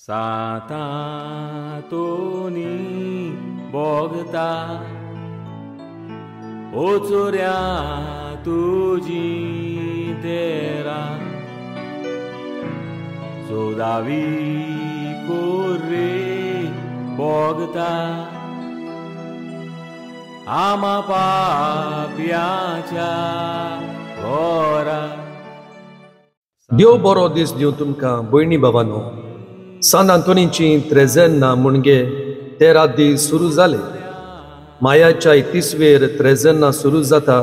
सातातोनी बोगता ओचोऱ्या तुझी तेरा सोदावी कोरे बोगता आमा पाप्याच्या घोरा। देव बरो दीस दिव तुमकां भयणी बाबांनो। सान आंतोनीची त्रेझेन्ना मुणगे 13 दीस सुरू जाले। मायाच्या 31वेर त्रेझेन्ना सुरू जाता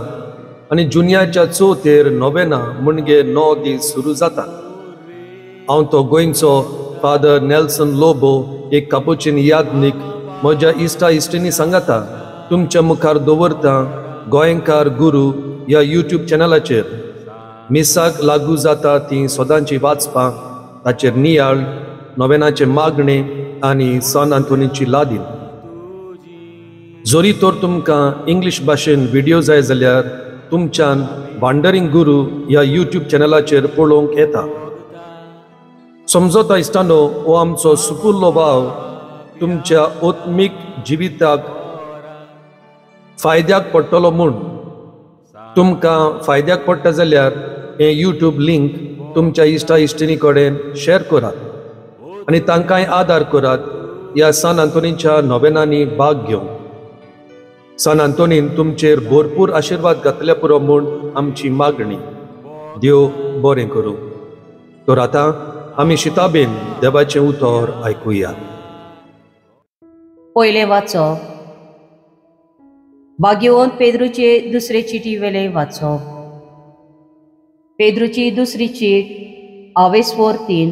आनी जुन्याच्या 4थेर नोवेना मुणगे 9 दीस सुरू जाता। हांव तो गोंयचो फादर नेल्सन लोबो एक कापुचीन यादनीक म्हज्या इश्टा इश्टिणी सांगाता तुमच्या मुखार दवरता गोंयकार गुरू ह्या यूट्यूब चॅनलाचेर। मिसाक लागू जाता ती सदांची वाचपां ताचेर नियाळ नोवेनाचे मागणे आनी सान आंतोनीची लादीन। जोरी तर तुमकां इंग्लीश भाशेन व्हिडिओ जाय जाल्यार तुमच्यान वांडरिंग गुरू ह्या यूट्यूब चॅनलाचेर पळोवंक येता। समजोता इश्टानो, हो आमचो सुपुल्लो भाव तुमच्या ओत्मीक जिविताक फायद्याक पडटलो म्हूण। तुमकां फायद्याक पडटा जाल्यार हे यूट्यूब लिंक तुमच्या इश्टा इश्टिणी कडेन शेअर करात आनी तांकांय आदार करात ह्या सान आंतोनीच्या नोवेनांनी भाग घेवंक। सान आंतोनीन तुमचेर भरपूर आशिर्वाद घातले पुरो म्हूण आमची मागणी। देव बरें करूं। तर आतां आमी शिताबेन देवाचें उतर आयकुया। पयले वाचप भाग्यवंत पेद्रूचे दुसरे चिटी वेले वाचप। पेद्रूची दुसरी चीट 23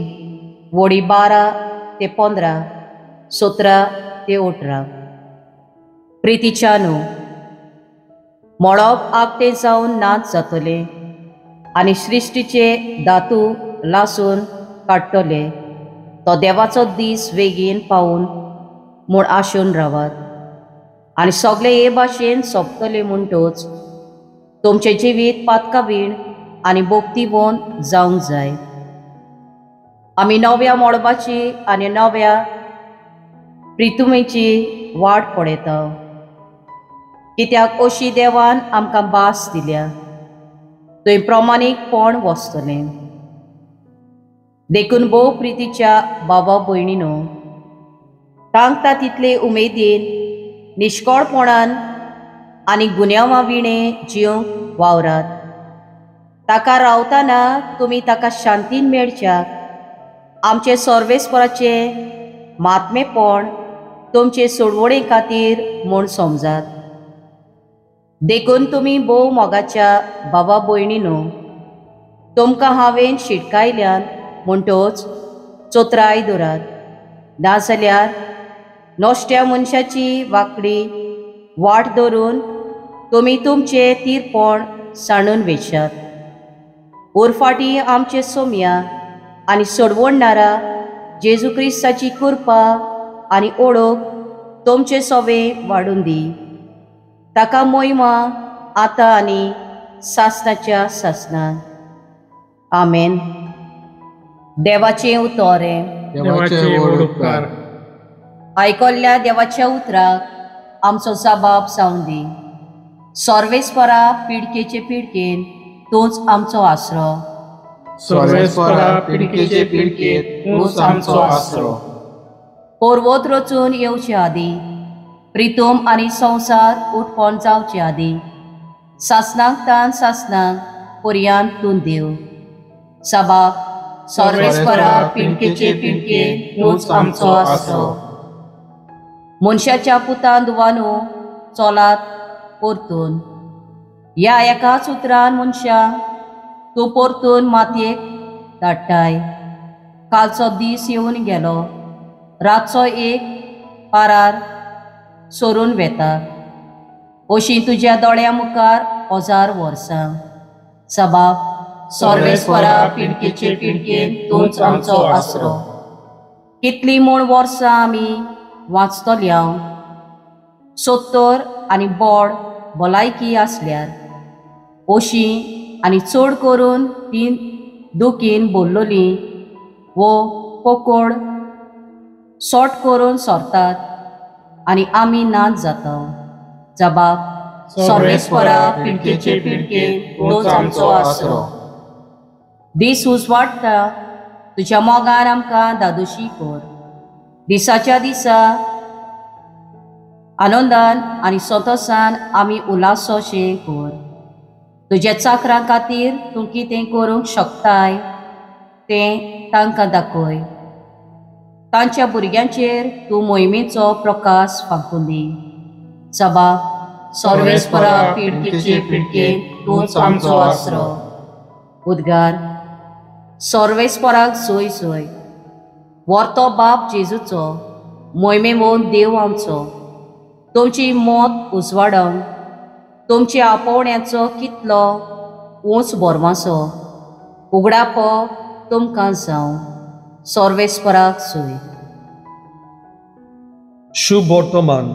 वडी 12 ते 15 17 ते 18। प्रितीच्यानो, मळब आकटे जावन नाच जातले आनी सृश्टीचे धातू लासून काडटले तो देवाचो दीस बेगीन पावून म्हूण आशून रावात। आनी सगळे हे भाशेन सोंपतले म्हणटच तुमचे जिवीत पातकावीण आनी भोक्तीबोन जावंक जाय। आमी नव्या मळबाची आनी नव्या प्रितुमेची वाट पळयता, कित्याक अशी देवान आमकां भास दिल्या थंय प्रमाणीकपण वचतलें। देखून भोव प्रितीच्या बाबा भयणीनो, तांकां तितले उमेदीन निश्कळपणान आनी गुन्यांवा विणे जिवंक वावरात। ताका रावतना तुमी ताका शांतीन मेळच्याक आमचे सर्वेस्पराचे महात्मेपण तुमचे सोडवणे खातीर म्हूण समजात। देखून तुमी भोव मोगाच्या बाबा भयणीनो, तुमकां हांवें शिटकायल्यान म्हणटच चोत्राय दवरात, नाजाल्यार नोश्ट्या मनशाची वांकडी वाट धरून तुमी तुमचे तीरपण सांडून वेशात। उरफाटी आमचे सोम्या आनी सोडवणनारा जेजू क्रिस्ताची कृपा आनी ओळख तुमचे सोवे वाडून दी। ताका मोहिमा आतां आनी सासणाच्या सासणान। आमेन। देवाचें उतोरें। आयकल्ल्या देवाच्या उतराक आमचो जबाब जावं दी। सर्वेस्परा पिडकेचे पिडकेन तूंच आमचो आसरो। सर्वेस्परा पिडकेचे पिडकेत तूंच आमचो आसरो। पर्वत रचून येवचे आदी, प्रितूम आनी संवसार उठपण जावचे आदी, सासणांक तान सासणांक पर्यांत तूं देव। सबाब सर्वेस्परा पिडकेचे पिडकेन तूंच आमचो आसरो। मनशाच्या पुतान दुवानो चोलात परतून, ह्या एकाच उतरान मनशांक तूं परतून मातयेक धाडटाय। कालचो दीस येवन गेलो, रातचो एक पारार सोरून वेता, अशीं तुज्या दोळ्या मुखार 1000 वर्सां। सबाब सर्वेस्परा पिडकेचे पिडकेन तूंच आमचो आसरो। कितली म्हूण वर्सां आमी वाचतली हांव, 70 आनी बोड भलायकी आसल्यार, अशीं आनी चड करून ती दुखीन बोल्लोली वो पोकोड सोट करून सोरतात आनी आमी नाच जाता. जबाब सर्वेस्परा पिडकेचे पिडके तूंच आमचो आसरो. दीस उजवाडटा तुज्या मोगान आमकां दादोशी कर. दिसाच्या दिसा आनंदान आनी संतोशान आमी उल्हासोशें कर. तुज्या चाकरां खातीर तूं कितें करूंक शकताय तें तांकां दाखय. तांच्या भुरग्यांचेर तूं मोहिमेचो प्रकाश फांकून दी. जबाब सर्वेस्परा पिडकेचे पिडके तूंच आमचो आसरो. उद्गार सर्वेस्पराक सोय सोय. वर्तो बाप जेजूचो मोहिमेवोन देव आमचो. तुमची मोत उजवाडोंक तुमच्या आपोवण्याचो कितलो ऊंच बोरमासो उगडापो तुमकां जावं. सर्वेस्पराक सोय. शुभ वर्तमान.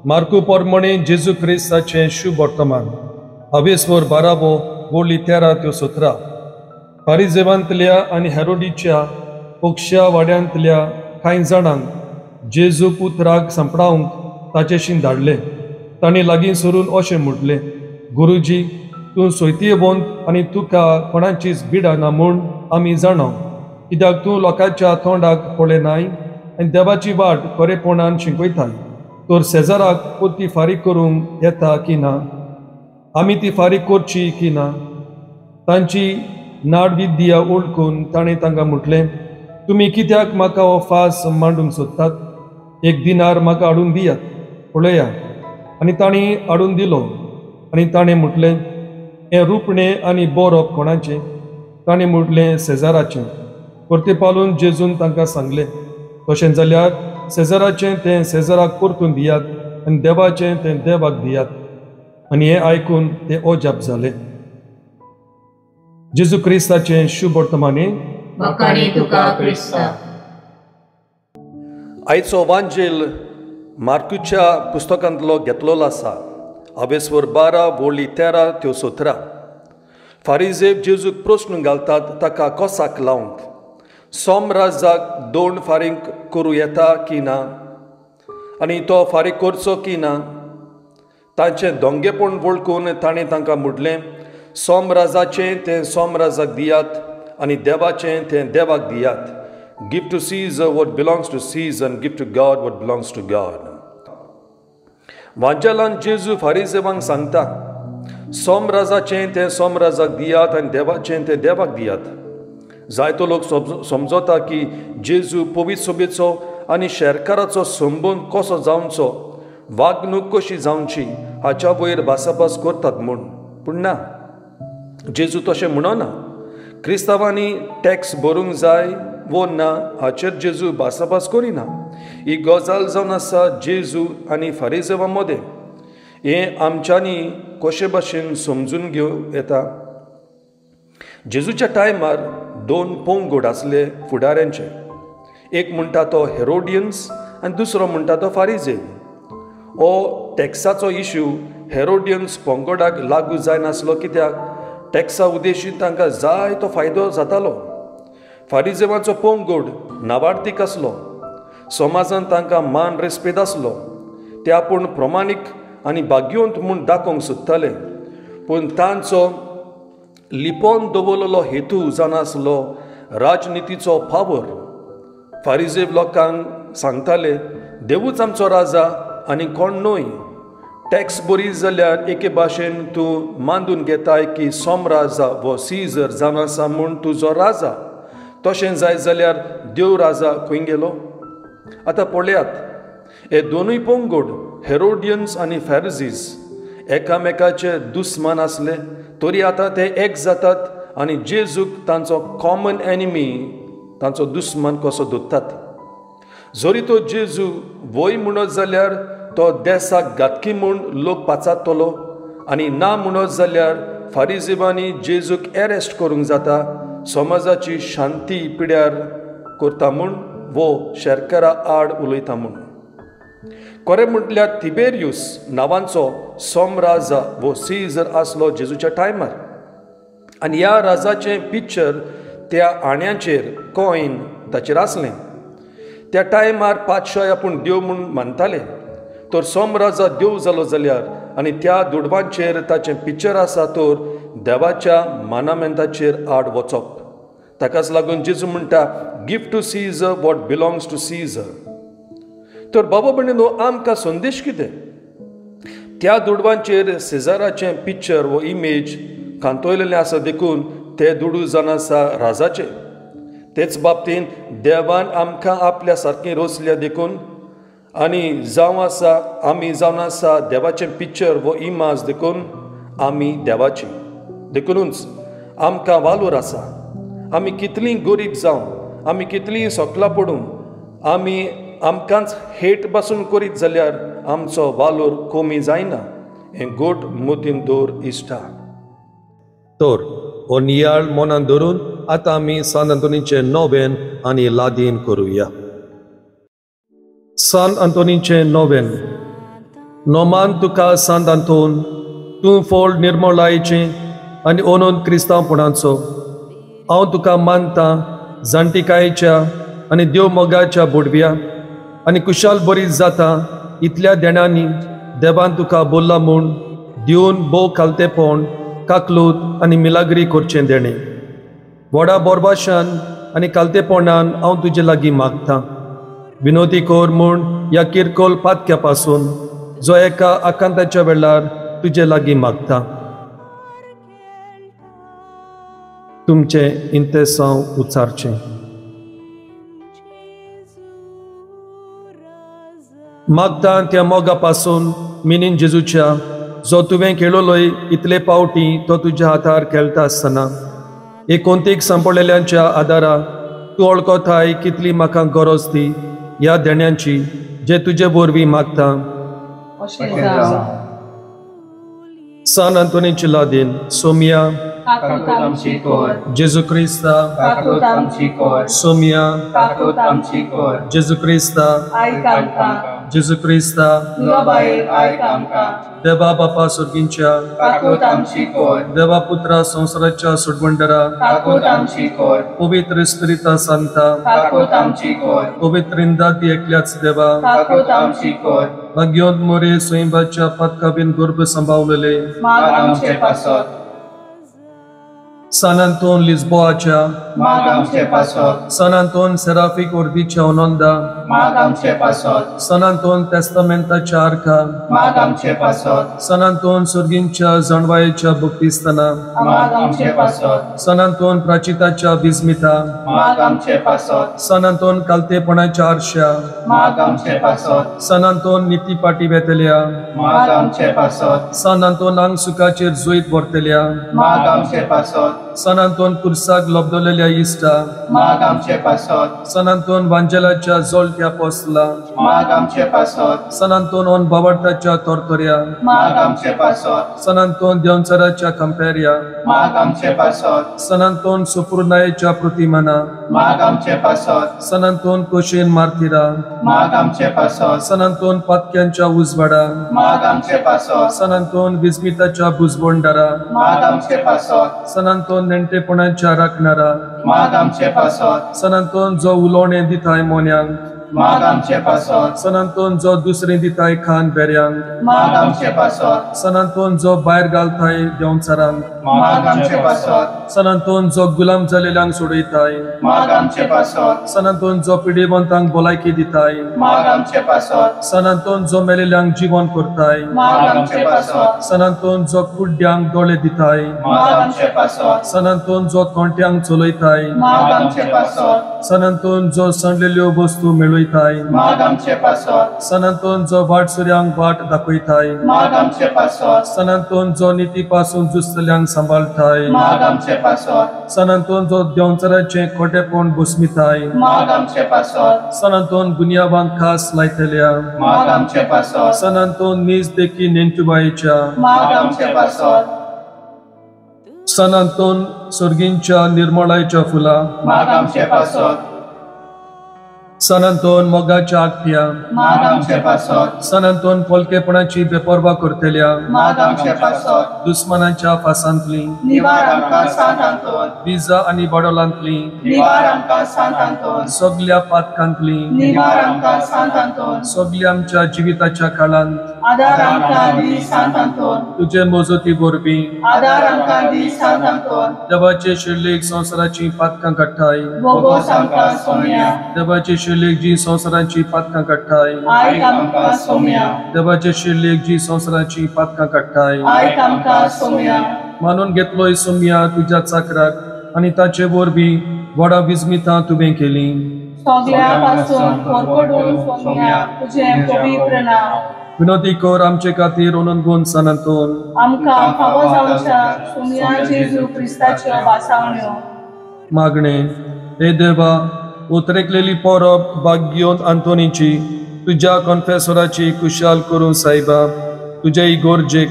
मार्कू पोरमणे जेजू क्रिस्ताचें शुभ वर्तमान. अवेस्वर 12 वोली 13-17. फारिजेवांतल्या आनी हेरोडीच्या पक्षा वाड्यांतल्या कांय जाणांक जेजू पुत्राक संपडावंक ताचेशीं धाडले. तांणी लागीं सरून अशें म्हटलें, गुरुजी, तूं सोयतीयवंत आनी तुका कोणाचीच बिडा ना म्हूण आमी जाणा. कित्याक तूं लोकांच्या तोंडाक पळय नाय आनी देवाची वाट खरेपणान शिकयताय. तर सेजाराक पोती फारीक करूंक येता की ना? आमी ती फारीक करची की ना? तांची नाडविद्या ओळखून ताणें तांकां म्हटलें, तुमी कित्याक म्हाका हो फास मांडूंक सोदतात? 1 दिनार म्हाका हाडून दियात, पळया. आनी तांणी हाडून दिलो. आनी ताणें म्हटलें, हें रुपणें आनी बरोवप कोणाचें? ताणें म्हटलें, सेजाराचें. परतेपालून जेजून तांकां सांगलें, तशें जाल्यार सेजाराचें तें सेजाराक परतून दियात आनी देवाचें तें देवाक दियात. आनी हें आयकून ते अजाप जाले. जेजू क्रिस्ताचें शुभ वर्तमानी. वखाणी तुका क्रिस्ता. आयचो वांजेल मार्कूच्या पुस्तकांतलो घेतलेलो आसा. अवेस्वर 12 वोली 13-17. फारिजेव जेजूक प्रस्न घालतात ताका कोसाक लावंक. सोमराजाक 2 फारीक करूं येता की ना आनी तो फारीक करचो की ना? तांचें दोंगेपण वळखून ताणें तांकां म्हटलें, सोमराजाचें तें सोमराजाक दियात आनी देवाचें तें देवाक दियात. Give to Caesar what belongs to Caesar आनी give to God what belongs to God. वांजेलान जेजू फारिजेवांक सांगता, सोमराजाचें तें सोमराजाक दियात आनी देवाचें तें देवाक दियात. जायतो लोक समजता की जेजू पवित्र सभेचो आनी शेरकाराचो संबंद कसो जावचो, वागणूक कशी जावची हाच्या वयर भासाभास करतात म्हूण. पूण ना, जेजू तशें म्हणना. क्रिस्तांवांनी टॅक्स भरूंक जाय वो ना हाचेर जेजू भासाभास करिना. ही गजाल जावन आसा जेजू आनी फारिजेवां मदें. हें आमच्यांनी कशे भाशेन समजून घेवं येता. जेजूच्या टायमार 2 पोंगूड आसले फुडाऱ्यांचे. एक म्हणटा तो हेरोडियन्स आनी दुसरो म्हणटा तो फारिजेव. हो टॅक्साचो इश्यू हेरोडियन्स पोंगोडाक लागू जायनासलो, कित्याक टॅक्सा उद्देशीत तांकां जायतो फायदो जातालो. फारिजेवांचो पोंगूड नावार्थीक आसलो. समाजान तांकां मान रेस्पेद आसलो. ते आपूण प्रमाणीक आनी भाग्यवंत म्हूण दाखोवंक सोदताले. पूण तांचो लिपोवन दवरलेलो हेतू जावन आसलो राजनितीचो पावर. फारिजेव लोकांक सांगताले, देवूच आमचो राजा आनी कोण न्हय. टॅक्स बरी जाल्यार एके भाशेन तूं मानून घेताय की सोमराजा वो सीझर जावन आसा म्हूण तुजो राजा. तशें जाय जाल्यार देव राजा खंय गेलो? आतां पळयात, हे दोनूय पोंगूड हेरोडियन्स आनी फॅरिजीस एकामेकाचे दुस्मान आसले, तरी आतां ते एक जातात आनी जेजूक तांचो कॉमन एनिमी, तांचो दुस्मान कसो धरतात. जरी तो जेजू वय म्हणत जाल्यार तो देसाक घातकी म्हूण लोक पाचातलो, आनी ना म्हणत जाल्यार फारिजेवांनी जेजूक एरेस्ट करूंक जाता, समाजाची शांती पिड्यार करता म्हूण वो शेरकारा आड उलयता म्हूण. खरें म्हटल्यार तिबेरियूस नांवांचो सोमराजा वो सीझर आसलो जेजूच्या टायमार. आनी ह्या राजाचें पिक्चर त्या आण्यांचेर कॉयन ताचेर आसलें. त्या टायमार पातशाय आपूण देव म्हूण मानताले तर सोमराजा देव जालो जाल्यार आनी त्या दुडवांचेर ताचें पिक्चर आसा तर देवाच्या मानामेंताचेर आड वचप. ताकाच लागून जेजू म्हणटा give to Caesar what belongs to Caesar. तर बाबा भयणीनो आमकां संदेश कितें? त्या दुडवांचेर सेजाराचें पिक्चर वो इमेज कांतोयलेलें आसा देखून ते दुडू जावन आसा राजाचें. तेच बाबतीन देवान आमकां आपल्या सारकें रोसल्या देखून आनी जावं आसा आमी जावन आसा देवाचें पिक्चर वो इमाज देखून आमी देवाची. देखूनच आमकां वालोर आसा. आमी कितलीं गरीब जावं आमी कितलीं सोकलां पडूं आमी आमकांच हेट पासून करीत जाल्यार आमचो वालोर कमी जायना हें गोट मोतीन दवर इश्टा. तर हो नियाळ मनान धरून आतां आमी सान आंतोनीचें नोवेन आनी लादीन करुया. सान आंतोनीचें नोवेन. नोमान तुका सांत आंतोन तूं फोड निर्मळायेचें आनी ओनोन क्रिस्तांवपणाचो हांव तुका मानतां जाणटिकायेच्या आनी देव मोगाच्या बुडव्या आनी कुशाल बरी जाता इतल्या देणांनी देवान तुका बोल्ला म्हूण दिवन भोव खालतेपण काकलूत आनी मिलाग्री करचें देणें. व्हडा बोरबाशान आनी कालतेपणान हांव तुजे लागीं मागतां. विनोदी कोर म्हूण ह्या किरकोल पातक्या पासून जो एका आकांताच्या वेळार तुजे लागीं मागतां. तुमचें इंतेसांव उचारचें. मागतां त्या मोगा पासून मिनीन जेजूच्या जो तुवें खेळलोय इतले पावटी तो तुज्या हातार खेळटा आसतना एकोणतीक सांपडलेल्यांच्या आदारा तूं वळखताय कितली म्हाका गरज ती ह्या देण्यांची जे तुजे वरवीं मागतां. सान आंतोनीची लादीन. सोमिया काकूत आमची कोर. जेजू क्रिस्ता काकूत आमची कोर. सोमिया काकूत आमची कोर. जेजू क्रिस्ता आयक आमकां. जेजू क्रिस्ता तुका बाये आयक आमकां. देवा बापा सुर्गींच्या काकूत आमची कोर. देवा पुत्रा संवसाराच्या सुडवंडरा काकूत आमची कोर. पवित्र स्पिरिता सांता काकूत आमची कोर. पवित्र इंदाती एकल्याच देवा काकूत आमची कोर. भाग्योत मोरे स्वयंभाच्या पदकाबीन गर्भ सांभाळलेले माग आमचे पासत. सान आंतोन लिस्बोआच्या माग आमचे पासत. सान आंतोन सेराफीक वर्दीच्या ओनोंदा माग आमचे पासत. सान आंतोन तेस्तामेंताच्या आर्का माग आमचे पासत. सान आंतोन सुर्गींच्या जणवायेच्या भक्तिस्ताना माग आमचे पासत. सान आंतोन प्राचिताच्या बिस्मिता माग आमचे पासत. सान आंतोन कालतेपणाच्या आरश्या माग आमचे पासत. सान आंतोन नितीपाटी वेतल्या माग आमचे पासत. सान आंतोन आंग सुखाचेर जुयत भरतल्या माग आमचे पासत. सान आंतोन कुर्साक लोबदलेल्या इश्टा माग आमचे पासत. सान आंतोन वांजेलाच्या जोलत्या पोसला माग आमचे पासत. सान आंतोन ओन बावडताच्या तोरतोऱ्या माग आमचे पासत. सान आंतोन देवचराच्या कंपेरिया माग आमचे पासत. सान आंतोन सुपुर्नायेच्या प्रतिमाना माग आमचे पासत. सान आंतोन कोशेन मार्तिरा माग आमचे पासत. सान आंतोन पातक्यांच्या उजवाडा माग आमचे पासत. सान आंतोन विस्मिताच्या भुजबोंडारा माग आमचे पासत. सान आंतोन नेणटेपणाच्या राखणारा माग आमचे पासत. सान आंतोन जो उलोवणें दिताय मोन्यांक माग आमचे पासत. सान आंतोन जो दुसरें दिताय खान बेऱ्यांक माग आमचे पासत. सान आंतोन जो भायर घालताय देंवचारांक माग आमचे पासत. सान आंतोन जो गुलाम जालेल्यांक सोडयताय माग आमचे पासत. सान आंतोन जो पिडेवंतांक भलायकी दिताय माग आमचे पासत. सान आंतोन जो मेलेल्यांक जिवन करताय माग आमचे पासत. सान आंतोन जो कुड्ड्यांक दोळे दिताय माग आमचे पासत. सान आंतोन जो कोंट्यांक चलयताय माग आमचे पासत. सान आंतोन जो सणलेल्यो वस्तू मेळयताय माग आमचे पासत. सान आंतोन जो वाटसुऱ्यांक वाट दाखयताय माग आमचे पासत. सान आंतोन जो निती पासून जुस्तल्यांक सांबाळताय माग आमचे पासत. सान आंतोन जो देंवचाराचें खोटेपण भस्मिताय माग आमचे पासत. सान आंतोन गुन्यांवांक खास लायतल्या माग आमचे पासत. सान आंतोन नीज देखी नेंटुबायेच्या माग आमचे पासत. सान आंतोन सुर्गींच्या निर्मळायेच्या फुला माग आमचे पासत. सान अंतोन मोगाच्या आखत्या माग आमचे पासत सान अंतोन पोलकेपणाची बेपरवा करतल्या माग आमचे पासत दुस्मनांच्या फासांतली निवार आमकां सांत अंतोन विजा आनी बडोलांतली निवार आमकां सांत अंतोन सगल्या पातकांतली निवार आमकां सांत अंतोन सगल्या आमच्या जिविताच्या काळांत आदार आमकां दी सांत अंतोन तुझे मोजती बोरबी आदार आमकां दी सांत अंतोन देवाचे शिर्लेक संवसाराची पातकां काडटाय बोगोस आमकां सोम्या देवाचे शिर्लेक जी संवसाराची पातकां काडटाय आयक आमकां सोम्या देवाचे शिर्लेक जी संवसाराची पातकां काडटाय आयक आमकां सोम्या मानून घेतलोय सोम्या तुझ्या चाकराक आनी ताचे वरबी व्हडा विजमितां तुवें केली सगल्या पासून परकडून सोम्या तुजें पवित्र नांव विनोदी कर आमचे खातीर ओनंदगोन सानांतोन आमकां फावो जावच्या सोम्या जेजू क्रिस्ताच्यो बासावण्यो मागणे हे देवा उतरेकलेली परब भाग्योन आंतोनीची तुझ्या कॉन्फेसराची कुशाल करून सायबा तुझे इगोर्जेक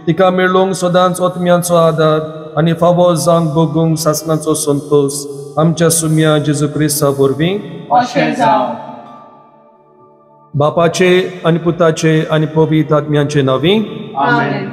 तिका मेळोवंक सदांच ओतम्याचो आदार आनी फावो जावंक बगूंक सासणाचो संतोष आमच्या सुम्या जेजू क्रिस्ता वरवीं अशें जावं बापाचे आनी पुताचे आनी पवित्र आत्म्याचे नांवी आमेन